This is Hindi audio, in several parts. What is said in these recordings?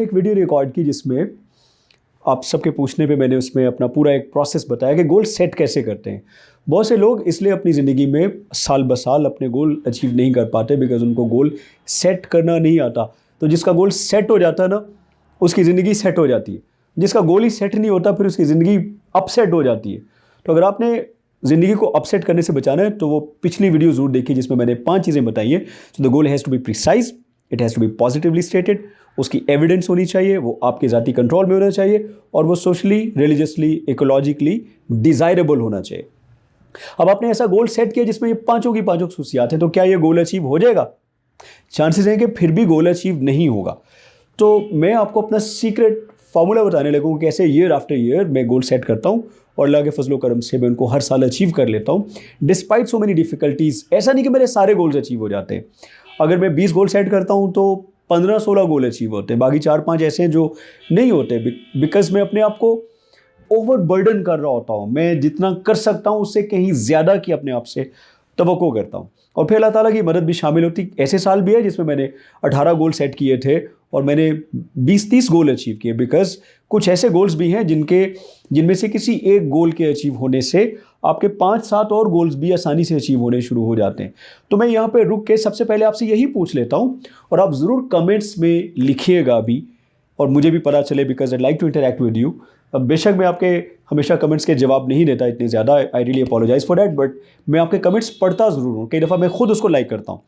एक वीडियो रिकॉर्ड की जिसमें आप सबके पूछने पे मैंने उसमें अपना पूरा एक प्रोसेस बताया कि गोल सेट कैसे करते हैं। बहुत से लोग इसलिए अपनी ज़िंदगी में साल ब साल अपने गोल अचीव नहीं कर पाते बिकॉज उनको गोल सेट करना नहीं आता। तो जिसका गोल सेट हो जाता है ना, उसकी ज़िंदगी सेट हो जाती है। जिसका गोल ही सेट नहीं होता फिर उसकी ज़िंदगी अपसेट हो जाती है। तो अगर आपने ज़िंदगी को अपसेट करने से बचाना है तो वो पिछली वीडियो ज़रूर देखिए जिसमें मैंने 5 चीज़ें बताई हैं। So the goal has to be precise, it has to be positively stated, उसकी एविडेंस होनी चाहिए, वो आपके ज़ाती कंट्रोल में होना चाहिए और वो सोशली, रिलीजियसली, इकोलॉजिकली डिज़ायरेबल होना चाहिए। अब आपने ऐसा गोल सेट किया जिसमें ये पांचों की पांचों खसूसियात हैं, तो क्या ये गोल अचीव हो जाएगा? चांसेस हैं कि फिर भी गोल अचीव नहीं होगा। तो मैं आपको अपना सीक्रेट फार्मूला बताने लगा हूँ कैसे ईयर आफ्टर ईयर मैं गोल सेट करता हूँ और अल्लाह के फजलो करम से मैं उनको हर साल अचीव कर लेता हूँ डिस्पाइट सो मेनी डिफिकल्टीज। ऐसा नहीं कि मेरे सारे गोल्स अचीव हो जाते हैं। अगर मैं 20 गोल सेट करता हूँ तो 15-16 गोल अचीव होते हैं, बाकी 4-5 ऐसे हैं जो नहीं होते बिकॉज मैं अपने आप को ओवर बर्डन कर रहा होता हूँ। मैं जितना कर सकता हूँ उससे कहीं ज़्यादा की अपने आप से तवक्को करता हूँ और फिर अल्लाह ताला की मदद भी शामिल होती। ऐसे साल भी है जिसमें मैंने 18 गोल सेट किए थे और मैंने 20-30 गोल अचीव किए बिकॉज कुछ ऐसे गोल्स भी हैं जिनमें से किसी एक गोल के अचीव होने से आपके 5-7 और गोल्स भी आसानी से अचीव होने शुरू हो जाते हैं। तो मैं यहाँ पे रुक के सबसे पहले आपसे यही पूछ लेता हूँ और आप ज़रूर कमेंट्स में लिखिएगा भी और मुझे भी पता चले because I like to interact with you. अब बेशक मैं आपके हमेशा कमेंट्स के जवाब नहीं देता इतने ज़्यादा, I really apologise for that, but मैं आपके कमेंट्स पढ़ता ज़रूर हूँ। कई दफ़ा मैं खुद उसको लाइक करता हूँ।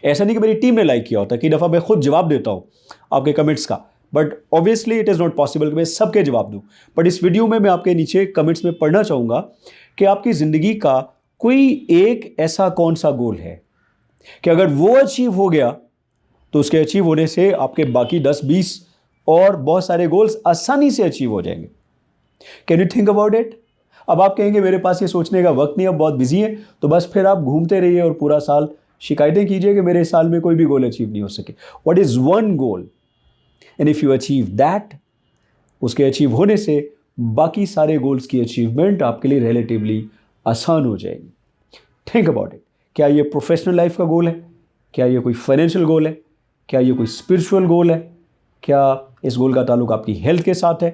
ऐसा नहीं कि मेरी टीम ने लाइक किया होता, कई दफ़ा मैं खुद जवाब देता हूँ आपके कमेंट्स का, but obviously it is not possible कि मैं सबके जवाब दूँ। बट इस वीडियो में मैं आपके नीचे कमेंट्स में पढ़ना चाहूँगा कि आपकी ज़िंदगी का कोई एक ऐसा कौन सा गोल है कि अगर वो अचीव हो गया तो उसके अचीव होने से आपके बाकी 10-20 और बहुत सारे गोल्स आसानी से अचीव हो जाएंगे। Can you think about it? अब आप कहेंगे मेरे पास ये सोचने का वक्त नहीं, अब बहुत बिजी है, तो बस फिर आप घूमते रहिए और पूरा साल शिकायतें कीजिए कि मेरे साल में कोई भी गोल अचीव नहीं हो सके। What is one goal and if you achieve that, उसके अचीव होने से बाकी सारे गोल्स की अचीवमेंट आपके लिए रिलेटिवली आसान हो जाएगी। Think about it. क्या ये प्रोफेशनल लाइफ का गोल है? क्या ये कोई फाइनेंशियल गोल है? क्या ये कोई स्पिरिचुअल गोल है? क्या इस गोल का ताल्लुक आपकी हेल्थ के साथ है?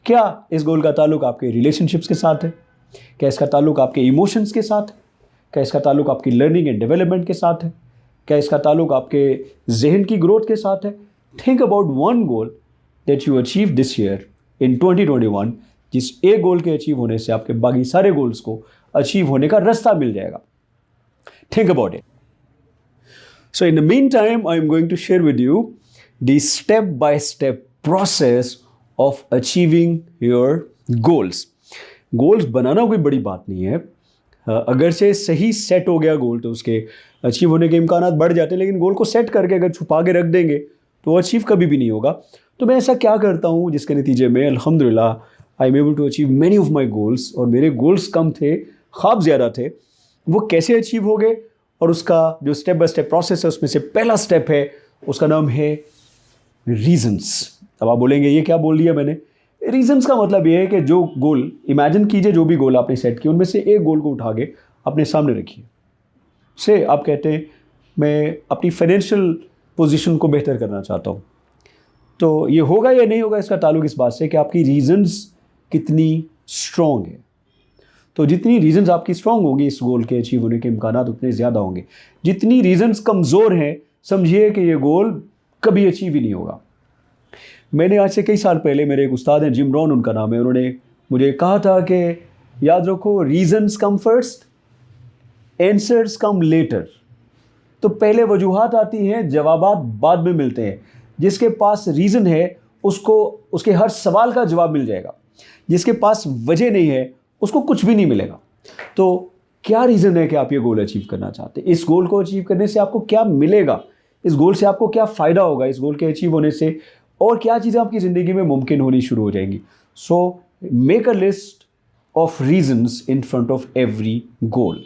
क्या इस गोल का ताल्लुक आपके रिलेशनशिप्स के साथ है? क्या इसका ताल्लुक आपके इमोशंस के साथ है? क्या इसका ताल्लुक आपकी लर्निंग एंड डेवलपमेंट के साथ है? क्या इसका ताल्लुक आपके जहन की ग्रोथ के साथ है? Think about one goal that you achieve this year in 2021, जिस एक गोल के अचीव होने से आपके बाकी सारे गोल्स को अचीव होने का रास्ता मिल जाएगा। Think about it. So in the meantime, I am going to share with you the step-by-step process of achieving your goals. Goals बनाना कोई बड़ी बात नहीं है। अगर से सही सेट हो गया गोल तो उसके अचीव होने के इम्कानात बढ़ जाते हैं, लेकिन गोल को सेट करके अगर छुपा के रख देंगे तो वो अचीव कभी भी नहीं होगा। तो मैं ऐसा क्या करता हूँ जिसके नतीजे में अल्हम्दुलिल्लाह I am able to achieve many of my goals. और मेरे गोल्स कम थे, ख्वाब ज़्यादा थे। वो कैसे अचीव हो गए और उसका जो स्टेप बाय स्टेप प्रोसेस है उसमें से पहला स्टेप है, उसका नाम है रीजंस। अब आप बोलेंगे ये क्या बोल दिया मैंने? रीजंस का मतलब ये है कि जो गोल, इमेजिन कीजिए जो भी गोल आपने सेट किए उनमें से एक गोल को उठा के अपने सामने रखिए। से आप कहते हैं मैं अपनी फाइनेंशियल पोजीशन को बेहतर करना चाहता हूँ, तो ये होगा या नहीं होगा इसका ताल्लुक इस बात से कि आपकी रीजंस कितनी स्ट्रॉन्ग है। तो जितनी रीजंस आपकी स्ट्रॉन्ग होंगी इस गोल के अचीव होने के इम्कानात उतने ज़्यादा होंगे। जितनी रीजंस कमज़ोर हैं समझिए कि ये गोल कभी अचीव ही नहीं होगा। मैंने आज से कई साल पहले, मेरे एक उस्ताद हैं, जिम रॉन उनका नाम है, उन्होंने मुझे कहा था कि याद रखो reasons come first, answers come later. तो पहले वजूहात आती हैं, जवाबात बाद में मिलते हैं। जिसके पास रीज़न है उसको उसके हर सवाल का जवाब मिल जाएगा, जिसके पास वजह नहीं है उसको कुछ भी नहीं मिलेगा। तो क्या रीज़न है कि आप ये गोल अचीव करना चाहते हैं? इस गोल को अचीव करने से आपको क्या मिलेगा? इस गोल से आपको क्या फ़ायदा होगा? इस गोल के अचीव होने से और क्या चीज़ें आपकी ज़िंदगी में मुमकिन होनी शुरू हो जाएंगी? So make a list of reasons in front of every goal.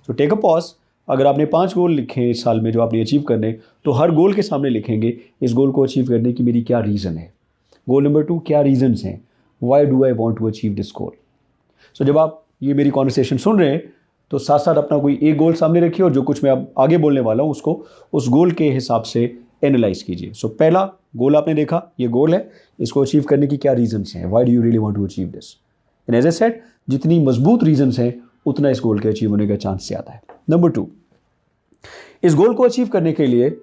So take a pause. अगर आपने 5 गोल लिखे इस साल में जो आपने अचीव करने, तो हर गोल के सामने लिखेंगे इस गोल को अचीव करने की मेरी क्या रीज़न है। गोल नंबर 2, क्या रीजंस हैं? Why do I want to achieve this goal? So जब आप ये मेरी कॉन्वर्सेशन सुन रहे हैं तो साथ साथ अपना कोई एक गोल सामने रखिए और जो कुछ मैं अब आगे बोलने वाला हूँ उसको उस गोल के हिसाब से एनालाइज कीजिए। सो पहला गोल आपने देखा, ये गोल है, इसको अचीव करने की क्या रीजंस हैं, why do you really want to achieve this. And as I said, जितनी मजबूत रीजंस हैं उतना इस गोल के अचीव होने का चांस ज़्यादा है। नंबर 2, इस गोल को अचीव करने के लिए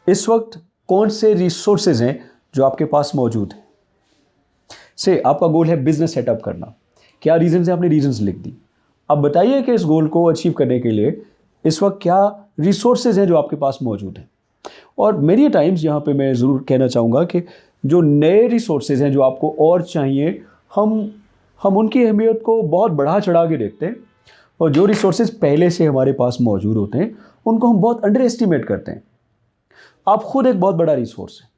इस वक्त कौन से रिसोर्सेज हैं जो आपके पास मौजूद हैं। से आपका गोल है बिजनेस सेटअप करना, क्या रीजंस है, आपने रीजंस लिख दी। अब बताइए कि इस गोल को अचीव करने के लिए इस वक्त क्या रिसोर्सेज हैं जो आपके पास मौजूद हैं। और मेरी टाइम्स यहाँ पे मैं ज़रूर कहना चाहूँगा कि जो नए रिसोर्सेज हैं जो आपको और चाहिए, हम उनकी अहमियत को बहुत बढ़ा चढ़ा के देखते हैं, और जो रिसोर्सेज पहले से हमारे पास मौजूद होते हैं उनको हम बहुत अंडर एस्टिमेट करते हैं। आप खुद एक बहुत बड़ा रिसोर्स है,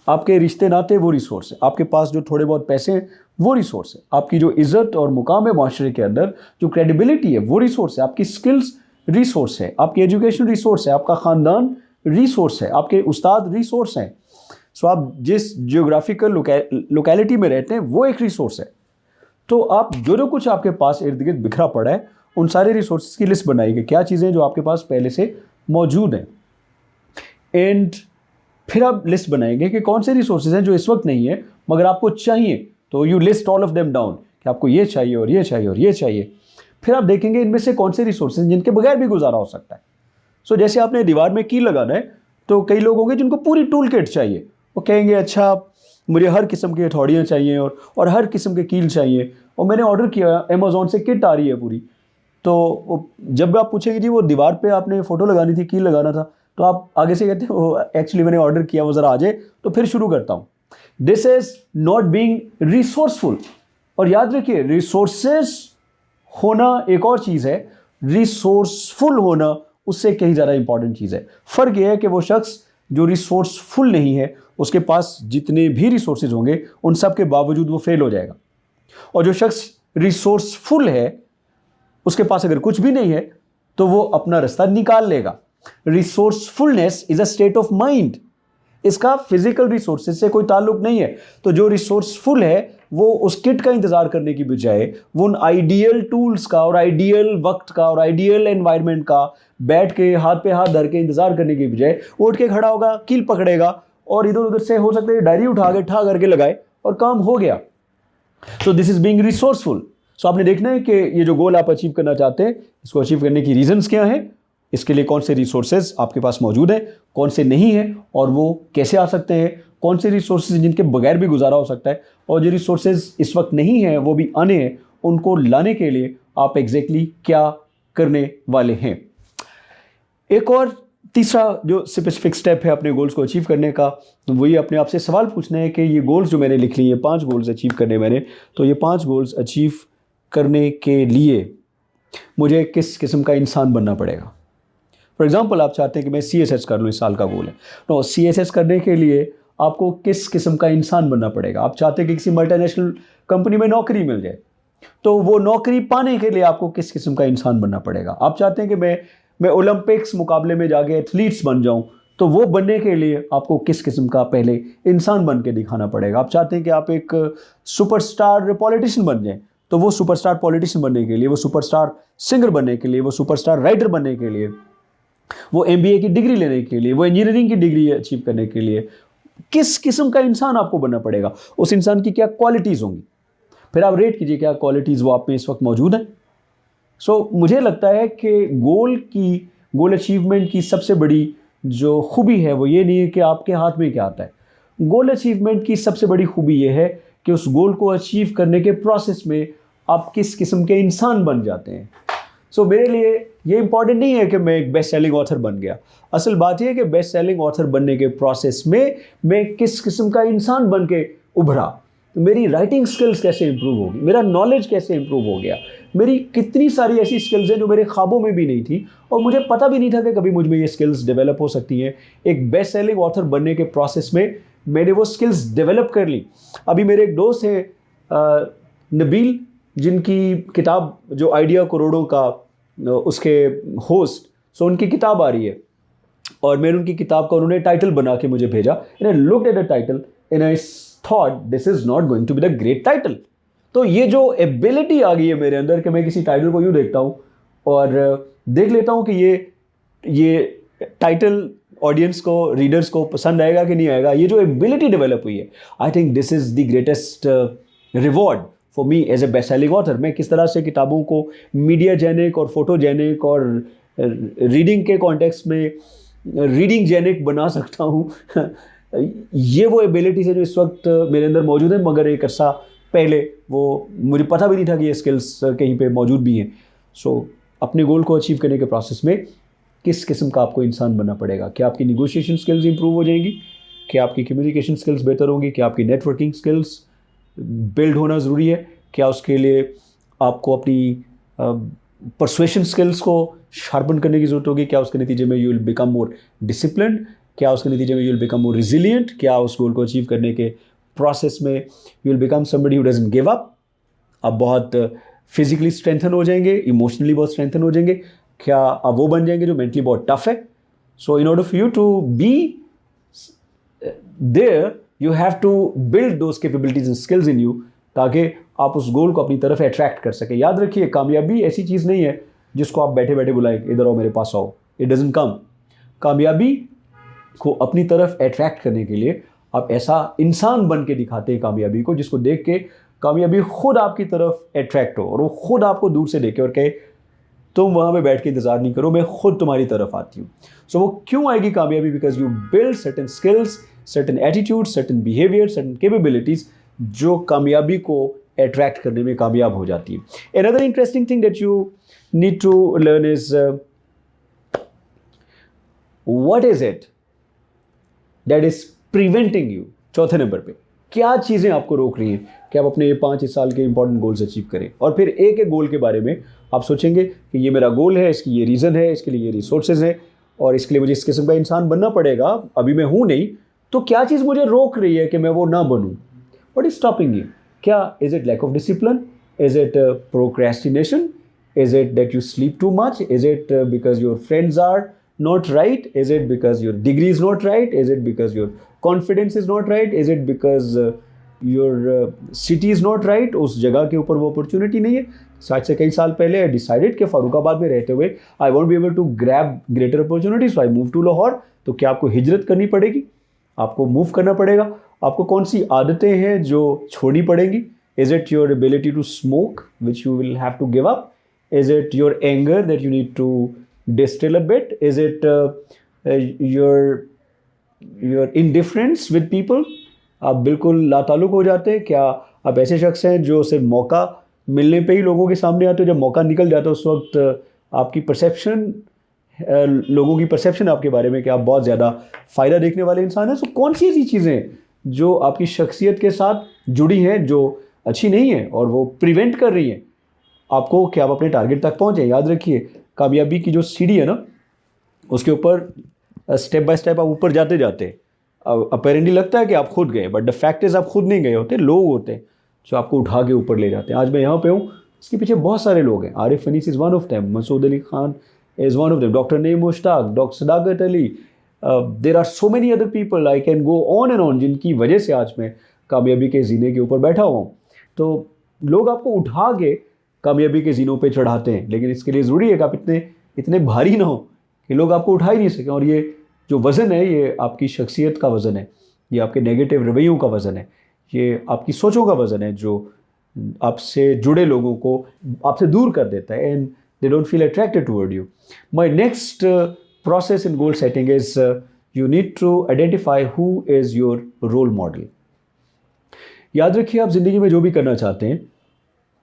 आपके रिश्ते नाते वो रिसोर्स है, आपके पास जो थोड़े बहुत पैसे हैं वो रिसोर्स है, आपकी जो इज़्ज़त और मुकाम है माशरे के अंदर, जो क्रेडिबिलिटी है वो रिसोर्स है, आपकी स्किल्स रिसोर्स है, आपकी एजुकेशन रिसोर्स है, आपका ख़ानदान रिसोर्स है, आपके उस्ताद रिसोर्स हैं। सो आप जिस जियोग्राफिकल लोकेलिटी में रहते हैं वो एक रिसोर्स है। तो आप जो कुछ आपके पास इर्द गिर्द बिखरा पड़ा है, उन सारे रिसोर्सेज की लिस्ट बनाइए, क्या चीज़ें जो आपके पास पहले से मौजूद हैं। एंड फिर आप लिस्ट बनाएंगे कि कौन से रिसोर्सेज हैं जो इस वक्त नहीं है मगर आपको चाहिए। तो you list all of them down कि आपको ये चाहिए और ये चाहिए और ये चाहिए। फिर आप देखेंगे इनमें से कौन से रिसोर्सेज जिनके बगैर भी गुजारा हो सकता है। सो जैसे आपने दीवार में की लगाना है, तो कई लोग होंगे जिनको पूरी टूल किट चाहिए, वो कहेंगे अच्छा मुझे हर किस्म की हथौड़ियाँ चाहिए और हर किस्म के कील चाहिए, और मैंने ऑर्डर किया अमेज़ॉन से, किट आ रही है पूरी। तो जब आप पूछेंगे जी वो दीवार पे आपने फ़ोटो लगानी थी, कील लगाना था, तो आप आगे से कहते हो एक्चुअली मैंने ऑर्डर किया, वो ज़रा आ जाए, तो फिर शुरू करता हूँ। This is not being resourceful. और याद रखिए, रिसोर्सेस होना एक और चीज़ है, रिसोर्सफुल होना उससे कहीं ज़्यादा इंपॉर्टेंट चीज़ है। फ़र्क यह है कि वो शख्स जो रिसोर्सफुल नहीं है, उसके पास जितने भी रिसोर्सेज होंगे उन सब के बावजूद वो फेल हो जाएगा, और जो शख्स रिसोर्सफुल है उसके पास अगर कुछ भी नहीं है तो वो अपना रास्ता निकाल लेगा। Resourcefulness is a state of mind, इसका फिजिकल रिसोर्सेज से कोई ताल्लुक नहीं है। तो जो रिसोर्सफुल है वो उस किट का इंतजार करने की बजाय वो उन आइडियल टूल्स का और आइडियल वक्त का और आइडियल एनवायरनमेंट का बैठ के हाथ पे हाथ धर के इंतजार करने की बजाय उठ के खड़ा होगा, कील पकड़ेगा और इधर उधर से हो सकता है डायरी उठा के ठा करके लगाए और काम हो गया। So this is being resourceful. So आपने देखना है कि ये जो गोल आप अचीव करना चाहते हैं, इसको अचीव करने की रीजंस क्या हैं, इसके लिए कौन से रिसोर्सेज आपके पास मौजूद हैं, कौन से नहीं हैं और वो कैसे आ सकते हैं, कौन से रिसोर्सेज जिनके बगैर भी गुजारा हो सकता है, और जो रिसोर्सेज इस वक्त नहीं हैं वो भी आने हैं, उनको लाने के लिए आप एग्जैक्टली क्या करने वाले हैं। एक और तीसरा जो स्पेसिफिक स्टेप है अपने गोल्स को अचीव करने का, वही अपने आप से सवाल पूछना है कि ये गोल्स जो मैंने लिख लिए, ये 5 गोल्स अचीव करने मैंने, तो ये 5 गोल्स अचीव करने के लिए मुझे किस किस्म का इंसान बनना पड़ेगा। फॉर एग्जांपल, आप चाहते हैं कि मैं CSS कर लूँ, इस साल का गोल है, तो CSS करने के लिए आपको किस किस्म का इंसान बनना पड़ेगा। आप चाहते हैं कि किसी मल्टीनेशनल कंपनी में नौकरी मिल जाए, तो वो नौकरी पाने के लिए आपको किस किस्म का इंसान बनना पड़ेगा। आप चाहते हैं कि मैं ओलंपिक्स मुकाबले में जाके एथलीट्स बन जाऊं, तो वो बनने के लिए आपको किस किस्म का पहले इंसान बन के दिखाना पड़ेगा। आप चाहते हैं कि आप एक सुपरस्टार पॉलिटिशियन बन जाएं, तो वो सुपरस्टार पॉलिटिशियन बनने के लिए, वो सुपरस्टार सिंगर बनने के लिए, वो सुपरस्टार राइटर बनने के लिए, वो MBA की डिग्री लेने के लिए, वो इंजीनियरिंग की डिग्री अचीव करने के लिए किस किस्म का इंसान आपको बनना पड़ेगा, उस इंसान की क्या क्वालिटीज़ होंगी। फिर आप रेट कीजिए क्या क्वालिटीज़ वो आप में इस वक्त मौजूद हैं। सो मुझे लगता है कि गोल अचीवमेंट की सबसे बड़ी जो खूबी है वो ये नहीं है कि आपके हाथ में क्या आता है। गोल अचीवमेंट की सबसे बड़ी खूबी ये है कि उस गोल को अचीव करने के प्रोसेस में आप किस किस्म के इंसान बन जाते हैं। सो मेरे लिए ये इंपॉर्टेंट नहीं है कि मैं एक बेस्ट सेलिंग ऑथर बन गया। असल बात यह है कि बेस्ट सेलिंग ऑथर बनने के प्रोसेस में मैं किस किस्म का इंसान बन के उभरा, मेरी राइटिंग स्किल्स कैसे इंप्रूव होगी, मेरा नॉलेज कैसे इंप्रूव हो गया, मेरी कितनी सारी ऐसी स्किल्स हैं जो मेरे ख्वाबों में भी नहीं थी और मुझे पता भी नहीं था कि कभी मुझ में ये स्किल्स डेवलप हो सकती हैं। एक बेस्ट सेलिंग ऑथर बनने के प्रोसेस में मैंने वो स्किल्स डेवलप कर ली। अभी मेरे एक दोस्त है नबील, जिनकी किताब जो आइडिया करोड़ों का, उसके होस्ट, सो उनकी किताब आ रही है और मैंने उनकी किताब का उन्होंने टाइटल बना के मुझे भेजा। And I looked at the title and I thought this is not going to be the great title. तो ये जो एबिलिटी आ गई है मेरे अंदर कि मैं किसी टाइटल को यूँ देखता हूँ और देख लेता हूँ कि ये टाइटल ऑडियंस को, रीडर्स को पसंद आएगा कि नहीं आएगा, ये जो एबिलिटी डेवलप हुई है, I think this is the greatest reward for me as a best selling author. मैं किस तरह से किताबों को मीडिया जेनिक और फोटोजेनिक और रीडिंग के कॉन्टेक्स्ट में रीडिंग जेनिक बना सकता हूँ ये वो एबिलिटीज है जो इस वक्त मेरे अंदर मौजूद है, मगर एक अर्सा पहले वो मुझे पता भी नहीं था कि ये स्किल्स कहीं पे मौजूद भी हैं। सो अपने गोल को अचीव करने के प्रोसेस में किस किस्म का आपको इंसान बनना पड़ेगा? क्या आपकी निगोशिएशन स्किल्स इंप्रूव हो जाएंगी? क्या आपकी कम्युनिकेशन स्किल्स बेहतर होंगी? क्या आपकी नेटवर्किंग स्किल्स बिल्ड होना ज़रूरी है? क्या उसके लिए आपको अपनी परसुएशन स्किल्स को शार्पन करने की ज़रूरत होगी? क्या उसके नतीजे में you will become more disciplined? क्या उसके नतीजे में you will become more resilient? क्या उस गोल को अचीव करने के प्रोसेस में you will become somebody who doesn't give up? आप बहुत फिजिकली स्ट्रेंथन हो जाएंगे, इमोशनली बहुत स्ट्रेंथन हो जाएंगे? क्या आप वो बन जाएंगे जो मेंटली बहुत टफ है? So in order for you to be there you have to build those capabilities and skills in you, ताकि आप उस गोल को अपनी तरफ अट्रैक्ट कर सके। याद रखिए, कामयाबी ऐसी चीज़ नहीं है जिसको आप बैठे बैठे बुलाएं, इधर आओ मेरे पास आओ, इट डजंट कम। कामयाबी को अपनी तरफ अट्रैक्ट करने के लिए आप ऐसा इंसान बन के दिखाते हैं कामयाबी को, जिसको देख के कामयाबी खुद आपकी तरफ अट्रैक्ट हो और वो खुद आपको दूर से देखे और कहे तुम वहाँ पे बैठ के इंतज़ार नहीं करो, मैं खुद तुम्हारी तरफ आती हूँ। सो वो क्यों आएगी कामयाबी? Because you build certain skills, certain attitude, certain behaviour, certain capabilities जो कामयाबी को अट्रैक्ट करने में कामयाब हो जाती है। Another interesting thing that you need to learn is what is it that is preventing you. चौथे नंबर पे क्या चीज़ें आपको रोक रही हैं कि आप अपने 5 साल के इंपॉर्टेंट गोल्स अचीव करें? और फिर एक एक गोल के बारे में आप सोचेंगे कि ये मेरा गोल है, इसकी ये रीज़न है, इसके लिए ये रिसोर्सेज है और इसके लिए मुझे इस किस्म का इंसान बनना पड़ेगा, अभी मैं हूँ नहीं, तो क्या चीज़ मुझे रोक रही है कि मैं वो ना बनूँ? What is stopping you? क्या is it lack of discipline? Is it procrastination? Is it that you sleep too much? Is it because your friends are not right? Is it because your degree is not right? Is it because your confidence is not right? Is it because your city is not right? उस जगह के ऊपर वो अपॉर्चुनिटी नहीं है। आज से कई साल पहले आई डिसाइडेड कि फारूकाबाद में रहते हुए I won't be able to grab greater opportunity, so I move to Lahore. तो क्या आपको हिजरत करनी पड़ेगी? आपको मूव करना पड़ेगा? आपको कौन सी आदतें हैं जो छोड़नी पड़ेंगी? Is it your ability to smoke which you will have to give up? Is it your anger that you need to distill a bit? Is it your indifference with people? आप बिल्कुल लाताल्लुक हो जाते हैं? क्या आप ऐसे शख्स हैं जो सिर्फ मौका मिलने पे ही लोगों के सामने आते हो, जब मौका निकल जाता है उस वक्त आपकी परसेप्शन, लोगों की परसेप्शन आपके बारे में कि आप बहुत ज़्यादा फ़ायदा देखने वाले इंसान हैं? सो कौन सी ऐसी चीज़ें जो आपकी शख्सियत के साथ जुड़ी हैं जो अच्छी नहीं है और वो प्रिवेंट कर रही हैं आपको कि आप अपने टारगेट तक पहुँचें? याद रखिए, कामयाबी की जो सीढ़ी है ना, उसके ऊपर स्टेप बाय स्टेप आप ऊपर जाते जाते अपेरेंटली लगता है कि आप खुद गए, बट द फैक्ट इज़ आप खुद नहीं गए होते, लोग होते हैं जो आपको उठा के ऊपर ले जाते हैं। आज मैं यहाँ पे हूँ, इसके पीछे बहुत सारे लोग हैं। Arif Anis is one of them, Masood Ali Khan is one of them, doctor Naeem Mushtaq, doctor Sadaqat Ali, there are so many other people, I can go on and on, जिनकी वजह से आज मैं कामयाबी के जीने के ऊपर बैठा हुआ हूँ। तो लोग आपको उठा के कामयाबी के जीनों पे चढ़ाते हैं, लेकिन इसके लिए ज़रूरी है कि आप इतने भारी ना हो कि लोग आपको उठा ही नहीं सकें। और ये जो वज़न है, ये आपकी शख्सियत का वज़न है, ये आपके नेगेटिव रवैयों का वज़न है, ये आपकी सोचों का वज़न है जो आपसे जुड़े लोगों को आपसे दूर कर देता है, and they don't feel attracted toward you. My next process in goal setting is you need to identify who is your role model. याद रखिए, आप ज़िंदगी में जो भी करना चाहते हैं,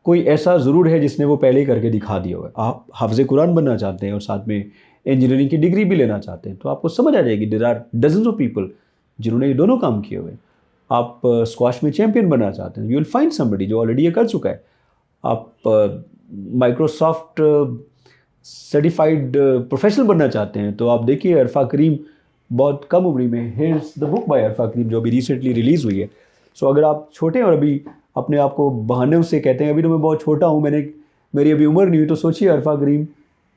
कोई ऐसा ज़रूर है जिसने वो पहले ही करके दिखा दिया हुआ है। आप हाफ़िज़ कुरान बनना चाहते हैं और साथ में इंजीनियरिंग की डिग्री भी लेना चाहते हैं, तो आपको समझ आ जाएगी there are dozens of people जिन्होंने ये दोनों काम किए हुए हैं। आप स्क्वाश में चैम्पियन बनना चाहते हैं, यू विल फाइंड समबडी जो ऑलरेडी ये कर चुका है। आप माइक्रोसॉफ्ट सर्टिफाइड प्रोफेशनल बनना चाहते हैं, तो आप देखिए अरफा करीम बहुत कम उम्र में, here is the book by Arfa Karim जो अभी रिसेंटली रिलीज़ हुई है। सो अगर आप छोटे हैं और अभी अपने आप को बहाने से कहते हैं अभी तो मैं बहुत छोटा हूँ, मेरी अभी उम्र नहीं हुई, तो सोचिए Arfa Karim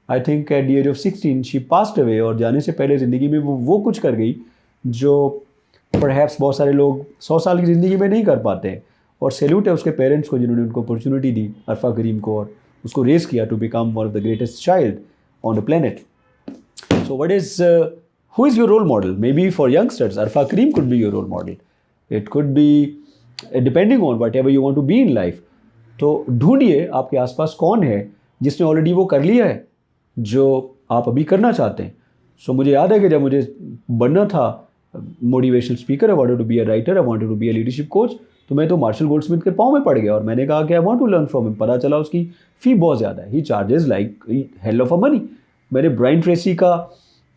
I think at the age of 16 she passed away, और जाने से पहले ज़िंदगी में वो कुछ कर गई जो परहैप्स बहुत सारे लोग 100 साल की ज़िंदगी में नहीं कर पाते हैं। और सैल्यूट है उसके पेरेंट्स को जिन्होंने उनको अपॉर्चुनिटी दी अरफा करीम को और उसको रेस किया to become one of the greatest child on the planet. So what is who is your role model? Maybe for youngsters, Arfa Karim could be your role model. It could be depending on whatever you want to be in life. तो ढूंढिए आपके आसपास कौन है जिसने ऑलरेडी वो कर लिया है जो आप अभी करना चाहते हैं. सो मुझे याद है कि जब मुझे बनना था motivational speaker, I wanted to be a writer, I wanted to be a leadership coach, तो मैं तो मार्शल गोल्डस्मिथ के पाँव में पड़ गया और मैंने कहा कि I want to learn from him. पता चला उसकी फ़ी बहुत ज़्यादा है. He charges like hell of a money. मैंने ब्रायन ट्रेसी का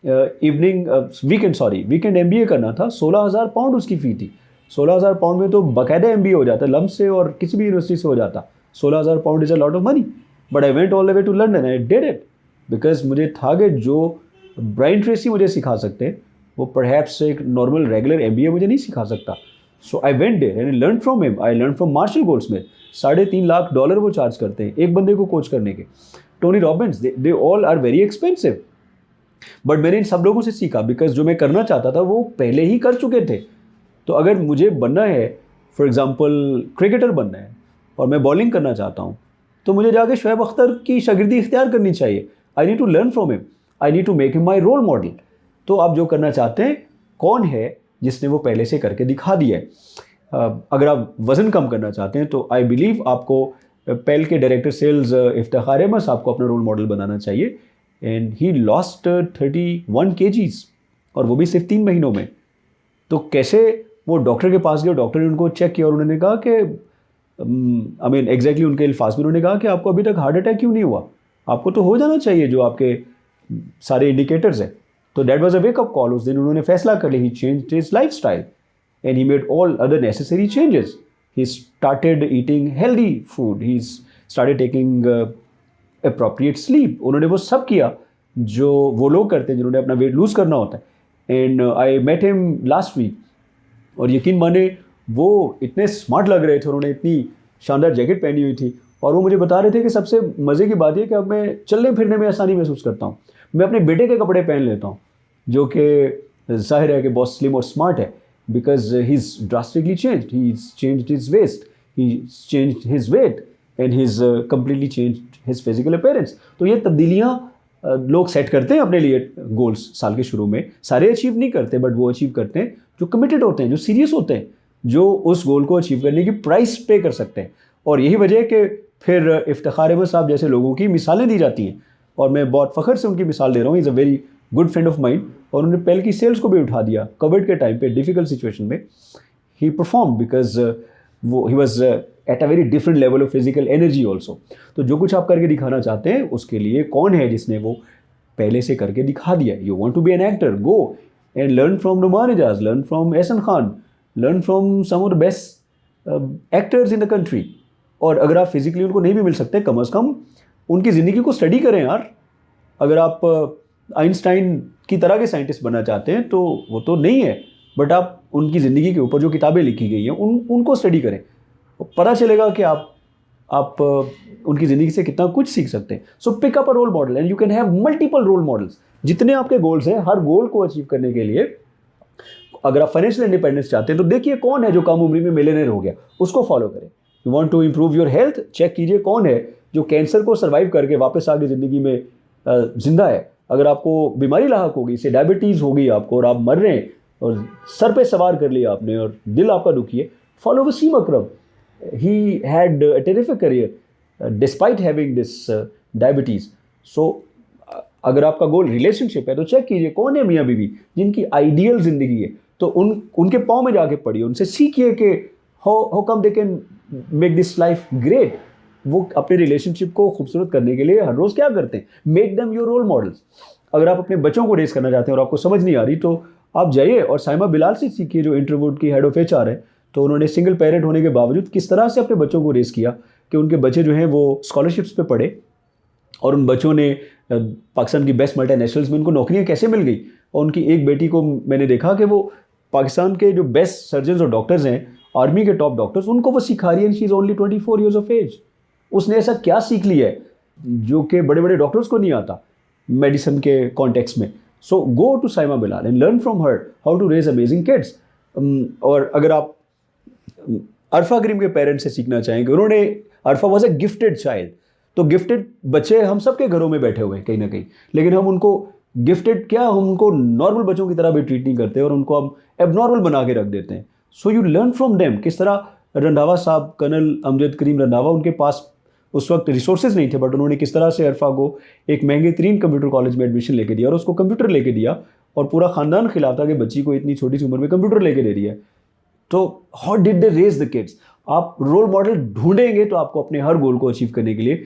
वीकेंड MBA करना था, 16,000 पाउंड उसकी फ़ी थी. 16,000 पाउंड में तो बाकायदा MBA हो जाता, लम्प से और किसी भी यूनिवर्सिटी से हो जाता. 16,000 pound is a lot of money. But I went all the way to London, I did it because मुझे था कि जो ब्रायन ट्रेसी मुझे सिखा सकते हैं वो परहैप्स एक नॉर्मल रेगुलर MBA मुझे नहीं सिखा सकता. So I went there and learn from him. I learn from Marshall Goldsmith. $3.5 lakh वो चार्ज करते हैं एक बंदे को कोच करने के. Tony Robbins, they all are very expensive. But मैंने इन सब लोगों से सीखा बिकॉज जो मैं करना चाहता था वो पहले ही कर चुके थे. तो अगर मुझे बनना है, फॉर एग्जांपल क्रिकेटर बनना है और मैं बॉलिंग करना चाहता हूँ, तो मुझे जाके शोएब अख्तर की शागिर्दी इख्तियार करनी चाहिए. I need to learn from him, I need to make him my role model. तो आप जो करना चाहते हैं, कौन है जिसने वो पहले से करके दिखा दिया है. अगर आप वज़न कम करना चाहते हैं तो आई बिलीव आपको पेल के डायरेक्टर सेल्स इफ्तिखार अहमद साहब को अपना रोल मॉडल बनाना चाहिए. एंड ही लॉस्ट 31 kgs और वो भी सिर्फ 3 महीनों में. तो कैसे वो डॉक्टर के पास गए, डॉक्टर ने उनको चेक किया और उन्होंने कहा कि एग्जैक्टली उनके अल्फाज में उन्होंने कहा कि आपको अभी तक हार्ट अटैक क्यों नहीं हुआ, आपको तो हो जाना चाहिए जो आपके सारे इंडिकेटर्स हैं. तो that was a wake up call. उस दिन उन्होंने फैसला कर लिया. He changed his lifestyle and he made all other necessary changes. He started eating healthy food, he started taking appropriate sleep. उन्होंने वो सब किया जो वो लोग करते हैं जिन्होंने अपना वेट लूज़ करना होता है. And I met him last week और यकीन माने वो इतने स्मार्ट लग रहे थे. उन्होंने इतनी शानदार जैकेट पहनी हुई थी और वो मुझे बता रहे थे कि सबसे मज़े की बात यह कि अब मैं चलने फिरने में आसानी महसूस करता हूँ. मैं अपने बेटे के कपड़े पहन लेता हूँ जो कि जाहिर है कि बहुत स्लिम और स्मार्ट है because he is drastically changed. He is changed his waist, he changed his weight and he is completely changed his physical appearance. तो ये तब्दीलियाँ लोग सेट करते हैं अपने लिए गोल्स साल के शुरू में. सारे अचीव नहीं करते बट वो अचीव करते हैं जो कमिटेड होते हैं, जो सीरियस होते हैं, जो उस गोल को अचीव करने की प्राइस पे कर सकते हैं. और यही वजह है कि फिर इफ्तिखार अहमद साहब जैसे लोगों की मिसालें दी जाती हैं और मैं बहुत फ़ख्र से उनकी मिसाल दे रहा हूँ. Is a very good friend of mind और उन्होंने पेल की सेल्स को भी उठा दिया कोविड के टाइम पे. डिफ़िकल्ट सिचुएशन में ही परफॉर्म बिकॉज वो he was at a very different level of physical energy also. तो जो कुछ आप करके दिखाना चाहते हैं उसके लिए कौन है जिसने वो पहले से करके दिखा दिया. You want to be an actor, go and learn from Numan Ejaz, learn from Ahsan Khan, learn from some of the best actors in the country. और अगर आप फिजिकली उनको नहीं भी मिल सकते, कम अज़ कम उनकी ज़िंदगी को स्टडी करें यार. अगर आप आइंस्टाइन की तरह के साइंटिस्ट बनना चाहते हैं तो वो तो नहीं है, बट आप उनकी ज़िंदगी के ऊपर जो किताबें लिखी गई हैं उनको स्टडी करें. पता चलेगा कि आप उनकी ज़िंदगी से कितना कुछ सीख सकते हैं. So pick up a role model and you can have multiple role models. जितने आपके गोल्स हैं, हर गोल को अचीव करने के लिए अगर आप फाइनेंशियल इंडिपेंडेंस चाहते हैं तो देखिए कौन है जो कम उम्र में मिलियनेयर हो गया, उसको फॉलो करें. You want to improve your health, check कीजिए कौन है जो कैंसर को सर्वाइव करके वापस आगे ज़िंदगी में जिंदा है. अगर आपको बीमारी लाहक होगी, से डायबिटीज़ होगी आपको और आप मर रहे हैं और सर पे सवार कर लिया आपने और दिल आपका दुखी है, follow Wasim Akram. He had a terrific career despite having this diabetes. So अगर आपका गोल रिलेशनशिप है तो चेक कीजिए कौन है मियाँ बीवी जिनकी आइडियल ज़िंदगी है. तो उनके पाँव में जाके पढ़िए, उनसे सीखिए कि how come they can make this life great. वो अपने रिलेशनशिप को खूबसूरत करने के लिए हर रोज़ क्या करते हैं, make them your role models. अगर आप अपने बच्चों को रेस करना चाहते हैं और आपको समझ नहीं आ रही तो आप जाइए और साइमा बिलाल से सीखिए जो इंटरवुड की हेड ऑफ HR है. तो उन्होंने सिंगल पेरेंट होने के बावजूद किस तरह से अपने बच्चों को रेस किया कि उनके बच्चे जो हैं वो स्कॉलरशिप्स पे पढ़े और उन बच्चों ने पाकिस्तान की बेस्ट मल्टीनेशनल्स में उनको नौकरियां कैसे मिल गई. और उनकी एक बेटी को मैंने देखा कि वो पाकिस्तान के जो बेस्ट सर्जन्स और डॉक्टर्स हैं, आर्मी के टॉप डॉक्टर्स, उनको वो सिखा रही है. She is only 24 years of age. उसने ऐसा क्या सीख लिया है जो कि बड़े बड़े डॉक्टर्स को नहीं आता मेडिसिन के कॉन्टेक्स्ट में. So go to Saima Bilal and learn from her how to raise amazing kids. और अगर आप अरफा करीम के पेरेंट्स से सीखना चाहेंगे, उन्होंने, अरफा वॉज ए गिफ्टेड चाइल्ड. तो गिफ्टेड बच्चे हम सब के घरों में बैठे हुए हैं कहीं ना कहीं, लेकिन हम उनको गिफ्टेड क्या, हम उनको नॉर्मल बच्चों की तरह भी ट्रीट नहीं करते और उनको हम एबनॉर्मल बना के रख देते हैं. So you learn from them. किस तरह रंधावा साहब, कर्नल अमजद करीम रंधावा, उनके पास उस वक्त रिसोर्सेज नहीं थे, बट उन्होंने किस तरह से अरफा को एक महंगे तरीन कंप्यूटर कॉलेज में एडमिशन लेके दिया और उसको कंप्यूटर लेके दिया, और पूरा खानदान खिलाता कि बच्ची को इतनी छोटी सी उम्र में कंप्यूटर लेके दे दिया है. तो how did they raise the kids. आप रोल मॉडल ढूंढेंगे तो आपको अपने हर गोल को अचीव करने के लिए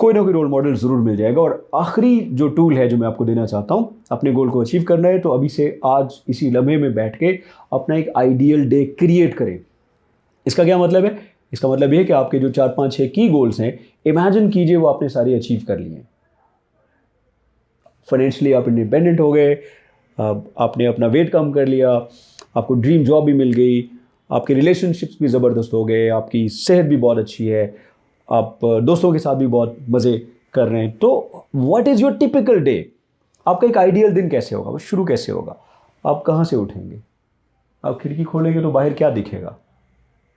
कोई ना कोई रोल मॉडल ज़रूर मिल जाएगा. और आखिरी जो टूल है जो मैं आपको देना चाहता हूँ, अपने गोल को अचीव करना है तो अभी से आज इसी लम्हे में बैठ के अपना एक आइडियल डे क्रिएट करें. इसका क्या मतलब है? इसका मतलब ये कि आपके जो 4, 5, 6 की गोल्स हैं, इमेजिन कीजिए वो आपने सारे अचीव कर लिए. फाइनेंशियली आप इंडिपेंडेंट हो गए, आपने अपना वेट कम कर लिया, आपको ड्रीम जॉब भी मिल गई, आपके रिलेशनशिप्स भी ज़बरदस्त हो गए, आपकी सेहत भी बहुत अच्छी है, आप दोस्तों के साथ भी बहुत मज़े कर रहे हैं. तो what is your typical day? आपका एक आइडियल दिन कैसे होगा? वो शुरू कैसे होगा? आप कहाँ से उठेंगे? आप खिड़की खोलेंगे तो बाहर क्या दिखेगा?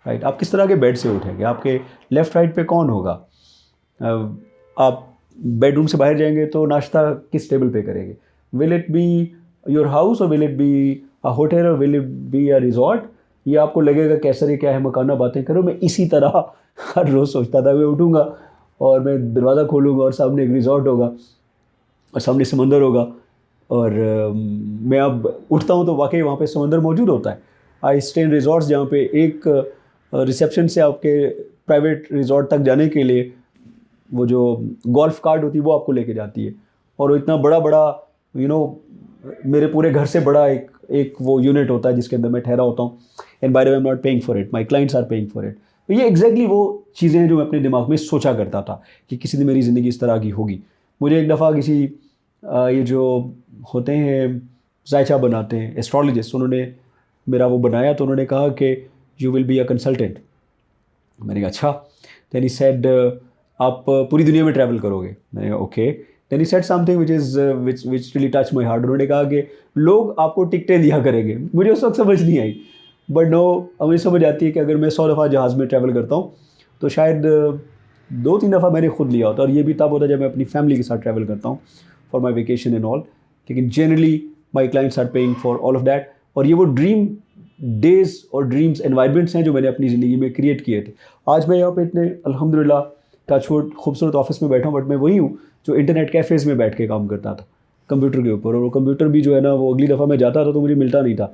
राइट. आप किस तरह के बेड से उठेंगे? आपके लेफ़्ट राइट पे कौन होगा? आप बेडरूम से बाहर जाएंगे तो नाश्ता किस टेबल पे करेंगे? Will it be your house और will it be a hotel और will it be a resort? ये आपको लगेगा कैसर ये क्या है, मकाना बातें करो. मैं इसी तरह हर रोज़ सोचता था. मैं उठूँगा और मैं दरवाज़ा खोलूँगा और सामने एक रिजॉर्ट होगा और सामने समंदर होगा, और मैं अब उठता हूँ तो वाकई वहाँ पे समंदर मौजूद होता है. आई स्टे इन रिजॉर्ट्स जहाँ पे एक रिसेप्शन से आपके प्राइवेट रिजॉर्ट तक जाने के लिए वो जो गोल्फ कार्ट होती है वो आपको लेके जाती है, और वो इतना बड़ा बड़ा मेरे पूरे घर से बड़ा एक वो यूनिट होता है जिसके अंदर मैं ठहरा होता हूँ. And by the way I am not paying for it, my clients are paying for it. तो ये एग्जैक्टली वो चीज़ें हैं जो मैं अपने दिमाग में सोचा करता था कि किसी दिन मेरी ज़िंदगी इस तरह की होगी. मुझे एक दफ़ा किसी ये जो होते हैं जायचा बनाते हैं एस्ट्रोलॉजिस्ट, उन्होंने मेरा वो बनाया तो उन्होंने कहा कि you will be a consultant. मैंने कहा अच्छा. देन ही सेड आप पूरी दुनिया में ट्रैवल करोगे. मैंने कहा okay. Then he said something which really touch my heart. उन्होंने कहा कि लोग आपको टिकटें दिया करेंगे. मुझे उस वक्त समझ नहीं आई, बट नो अब मुझे समझ आती है कि अगर मैं 100 दफ़ा जहाज़ में ट्रैवल करता हूँ तो शायद 2-3 दफ़ा मैंने खुद लिया होता, और ये भी तब होता है जब मैं अपनी फैमिली के साथ ट्रैवल करता हूँ for my vacation and all. लेकिन generally my clients are paying for all of that. और ये वो ड्रीम डेज और ड्रीम्स एनवायरनमेंट्स हैं जो मैंने अपनी ज़िंदगी में क्रिएट किए थे. आज मैं यहाँ पे इतने अल्हम्दुलिल्लाह टचवुड खूबसूरत ऑफिस में बैठा हूँ, बट मैं वही हूँ जो इंटरनेट कैफ़ेज़ में बैठ के काम करता था कंप्यूटर के ऊपर. और वो कंप्यूटर भी जो है ना, वो अगली दफ़ा मैं जाता था तो मुझे मिलता नहीं था,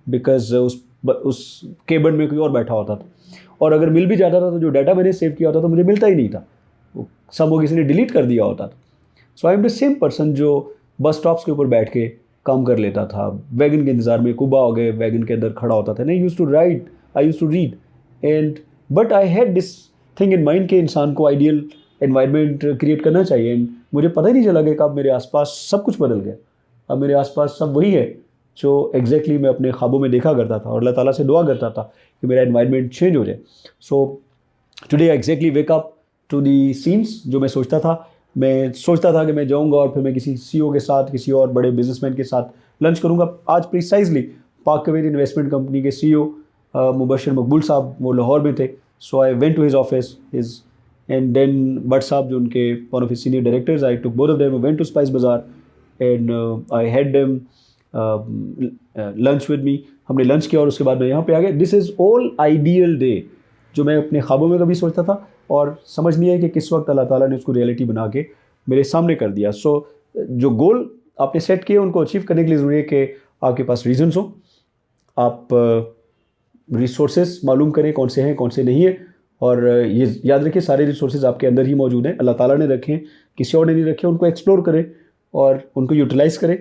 बिकॉज उस केबिन में कोई और बैठा होता था, और अगर मिल भी जाता था तो जो डाटा मैंने सेव किया होता था मुझे मिलता ही नहीं था, वो सब वो किसी ने डिलीट कर दिया होता था. So I am the same person जो बस स्टॉप्स के ऊपर बैठ के काम कर लेता था, वैगन के इंतज़ार में कुबा हो गए वैगन के अंदर खड़ा होता था. नहीं, use to write, I use to read, and but I had this thing in mind कि इंसान को आइडियल एनवायरनमेंट क्रिएट करना चाहिए. एंड मुझे पता ही नहीं चला कि कब मेरे आसपास सब कुछ बदल गया. अब मेरे आसपास सब वही है जो एग्जैक्टली मैं अपने ख्वाबों में देखा करता था, और अल्लाह ताला से दुआ करता था कि मेरा एनवायरनमेंट चेंज हो जाए. So today I exactly wake up to the scenes जो मैं सोचता था. मैं सोचता था कि मैं जाऊंगा और फिर मैं किसी CEO के साथ, किसी और बड़े बिजनेसमैन के साथ लंच करूंगा. आज precisely Pak Kuwait investment company के CEO मुबशर मकबूल साहब वो लाहौर में थे. So I went to his office and then but साहब जो उनके one of his senior directors, I took both of them, went to spice bazaar and I had them lunch with me. हमने लंच किया और उसके बाद मैं यहाँ पे आ गया. This is all ideal day जो मैं अपने ख्वाबों में कभी सोचता था, और समझ नहीं है कि किस वक्त अल्लाह ताला ने उसको रियलिटी बना के मेरे सामने कर दिया. सो जो गोल आपने सेट किए उनको अचीव करने के लिए ज़रूरी है कि आपके पास रीजंस हो, आप रिसोर्सेज मालूम करें कौन से हैं कौन से नहीं है, और ये याद रखिए सारे रिसोर्सेज आपके अंदर ही मौजूद हैं, अल्लाह ताला ने रखे हैं, किसी और ने नहीं रखे. उनको एक्सप्लोर करें और उनको यूटिलाइज़ करें.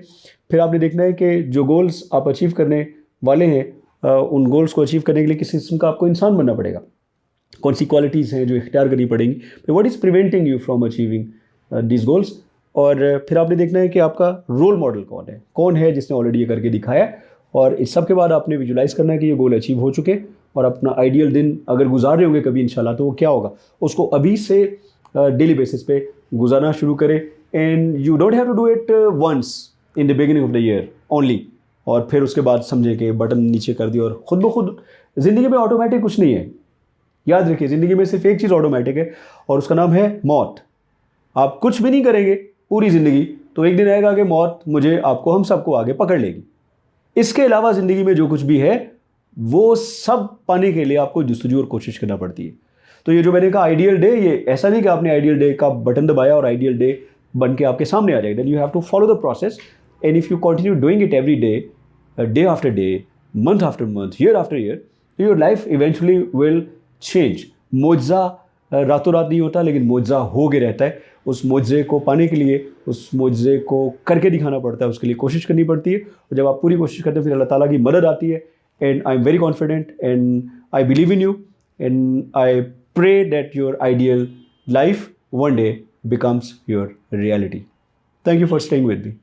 फिर आपने देखना है कि जो गोल्स आप अचीव करने वाले हैं उन गोल्स को अचीव करने के लिए किस किस्म का आपको इंसान बनना पड़ेगा, कौन सी क्वालिटीज़ हैं जो इख्तियार करनी पड़ेंगी, फिर what is preventing you from achieving these goals. और फिर आपने देखना है कि आपका रोल मॉडल कौन है जिसने ऑलरेडी ये करके दिखाया है. और इस सब के बाद आपने विजुलाइज़ करना है कि ये गोल अचीव हो चुके, और अपना आइडियल दिन अगर गुजार रहे होंगे कभी इंशाल्लाह तो वो क्या होगा, उसको अभी से डेली बेसिस पे गुजारना शुरू करें. And you don't have to do it once in the beginning of the year only, और फिर उसके बाद समझे कि बटन नीचे कर दिया और ख़ुद ब खुद. ज़िंदगी में ऑटोमेटिक कुछ नहीं है, याद रखिए. ज़िंदगी में सिर्फ एक चीज़ ऑटोमेटिक है और उसका नाम है मौत. आप कुछ भी नहीं करेंगे पूरी ज़िंदगी, तो एक दिन आएगा कि मौत मुझे, आपको, हम सबको आगे पकड़ लेगी। इसके अलावा ज़िंदगी में जो कुछ भी है वो सब पाने के लिए आपको जस्तजू और कोशिश करना पड़ती है। तो ये जो मैंने कहा आइडियल डे, ये ऐसा नहीं कि आपने आइडियल डे का बटन दबाया और आइडियल डे बन के आपके सामने आ जाएगा। You have to follow the process, and if you continue doing it every day, day after day, month after month, year after year, your life eventually will change. मुआवजा रातों रात नहीं होता, लेकिन मुआवजा हो के रहता है। उस मुआवजे को पाने के लिए, उस मुआवजे को करके दिखाना पड़ता है, उसके लिए कोशिश करनी पड़ती है। और जब आप पूरी कोशिश करते हैं फिर अल्लाह ताला की मदद आती है। And I am very confident and I believe in you and I pray that your ideal life one day becomes your reality. Thank you for staying with me.